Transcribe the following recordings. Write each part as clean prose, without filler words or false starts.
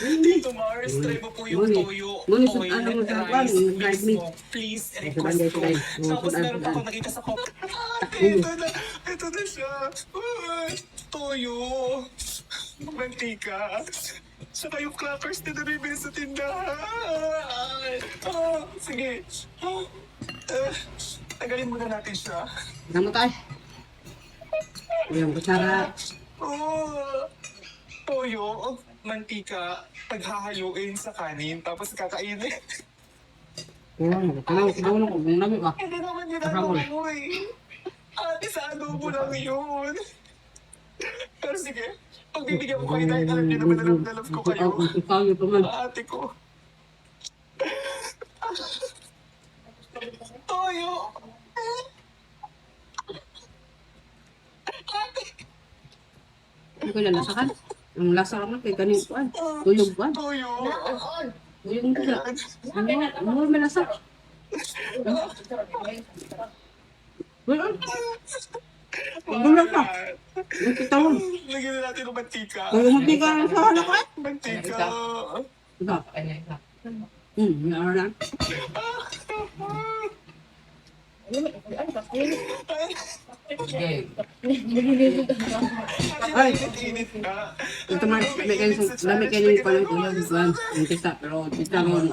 Tito Mars, try mo po yung toyo, oil, rice, mix mo. Please, request ko. Tapos meron pa akong nakita sa coffee. Ito na siya. Toyo, mantika, saka yung crackers na nabibili sa tindahan. Sige. Tagalin muna natin siya. Namatay. Yung kutsara. Toyo, mantika, paghahaluin sa kanin, tapos kakainin. Kailangan ko kung namin ba? Hindi naman ginagawa mo eh. Ate, sa adobo lang yun. Pero sige, pagbibigyan ko kayo dahil alam niyo naman na love ko kayo. Ikaw pa man. Ate ko. Toyo! Hindi ko lalasakan. Ang lasa naman kay kanin ko. Tuyog ko. Toyo! Tuyog ko. Ano may lasa? Wala. Wala pa. Nagtitawag. Lagyan na natin ng mantika. Kung hindi ka sa halak ko. Mantika. Ika. Meron. Ay, init ka. Ito man, dami kayo yung palang tuyog. Yung tita, pero tita ron.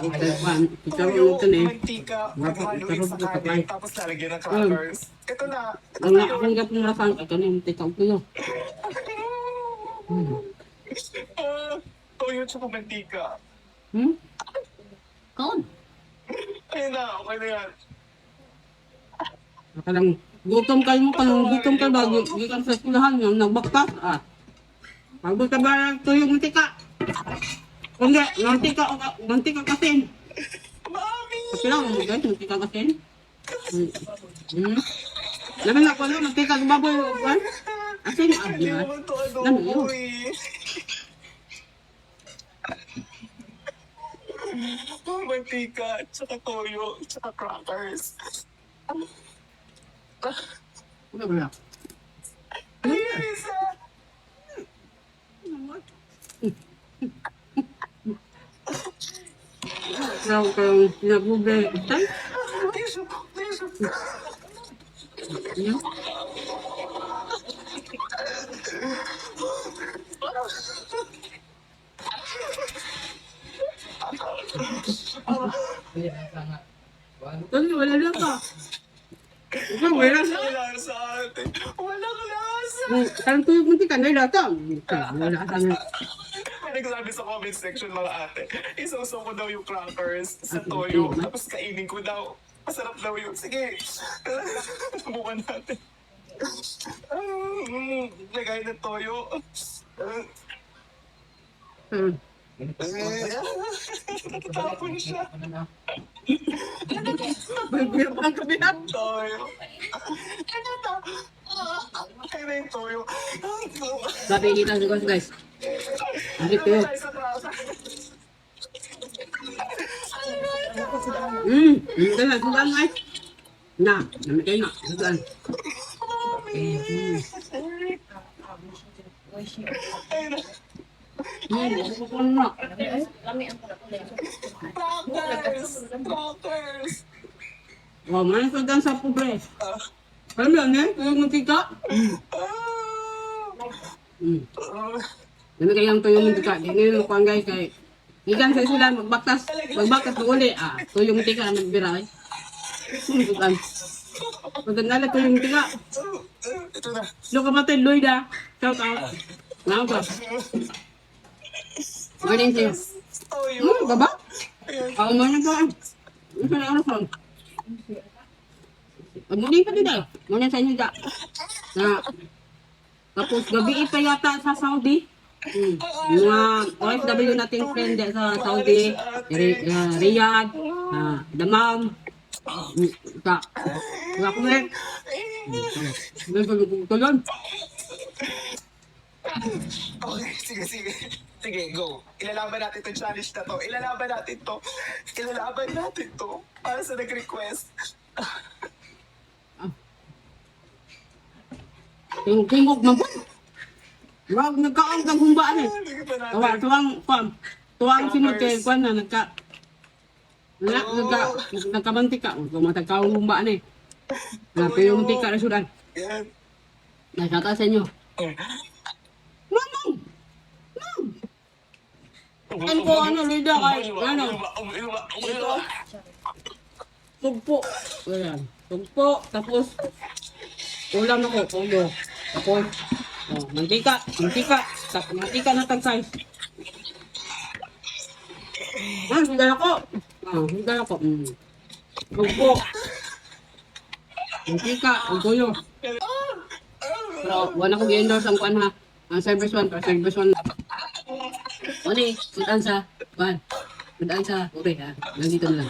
Tita ron ito na eh. Mantika, paghaluin sa kanin, tapos lalagyan ng crackers. Ito na. Ang akong gapong lasan, ito na yung tita ko yun. Toyo tsaka mantika. Kaon. Ayun na, okay na yan. Nakalang gutom kayo mo, kung gutom ka ba, gikan sa eskwelahan yung nagbaktas, pagbota ba ito yung mantika? Hindi, mantika kasin. Mami! Kasi lang, guys, mantika kasin. Lamin na ko, mantika baboy, asin, Hindi diba? naman to Ano adobo yun? eh. Mantika, tsaka toyo, tsaka crackers. Ano ba yan? Lisa! Kaya kayong pinag-ube, tay? Tissue! Yan. Tanya, wala lang ka. Ikaw, wala Walang lang. lasa ate. Walang lasa! Parang tuyog mantika, nailata. Wala ka na. May nagsabi sa comment section mga ate, isuso ko daw yung crackers sa toyo, tapos kainin ko daw. Masarap daw yun. Sige, subukan natin. Lagay ng toyo. Tatapon siya. Bigyan pa ang kabihan. Toyo. Ano to? Kaya na yung toyo. Sabi kita sa guys. Hindi ko. Tayo sa crackers. Kaya, sudan ay. Na, namin kayo na. Sudan. Ayun na. Sudan na. Crackers! Oh, mana sudan sa pobre. Alam mo yan eh? Yung mantika. Namin kayo ang tuyong mantika. Di nyo ko ang guys kay. Ikan sa sudan, magbaktas na uli. Tuyong mantika na magbiray. Sudan. Sudan na lang tuyong mantika. Ito na. Lo kapatid, Lloyd Shout out. Now ka. Galing sa'yo. Toyo. Baba? Ayan. Ako mo na ba? Ito na ano from? Muli pa din tayo. Muna sa inyo da. Tapos gabi pa yata sa Saudi. Mga OFW nating friend sa Saudi. Riyadh. Damam. Wala ko rin. Tulon. Okay, sige. Sige, go. Ilalaban natin itong challenge na to. Ilalaban natin to. Para sa nag-request. Yung tingog naman. Wag, nagkaon kang humbaan eh. Tuwang sinod kay Kwan na nagkamantika. Kung matagkaon humbaan eh. Napi yung tika na sudan. Yan. Nasata sa inyo. Mamang! Ano ko, Lida, kay, ito. Tugpo. Ayan. Tugpo. Tapos, ulam ako, ulo. Tapos, mantika. Mantika na tag-size. Higala ko. Higala ko. Tugpo. Mantika, ang tuyo. Pero, wala ko i-endorse ang kuwan ha. Ang service one, pero service one. Oni, puntaan sa, kuwan. Puntaan sa, ube ha. Nandito na lang.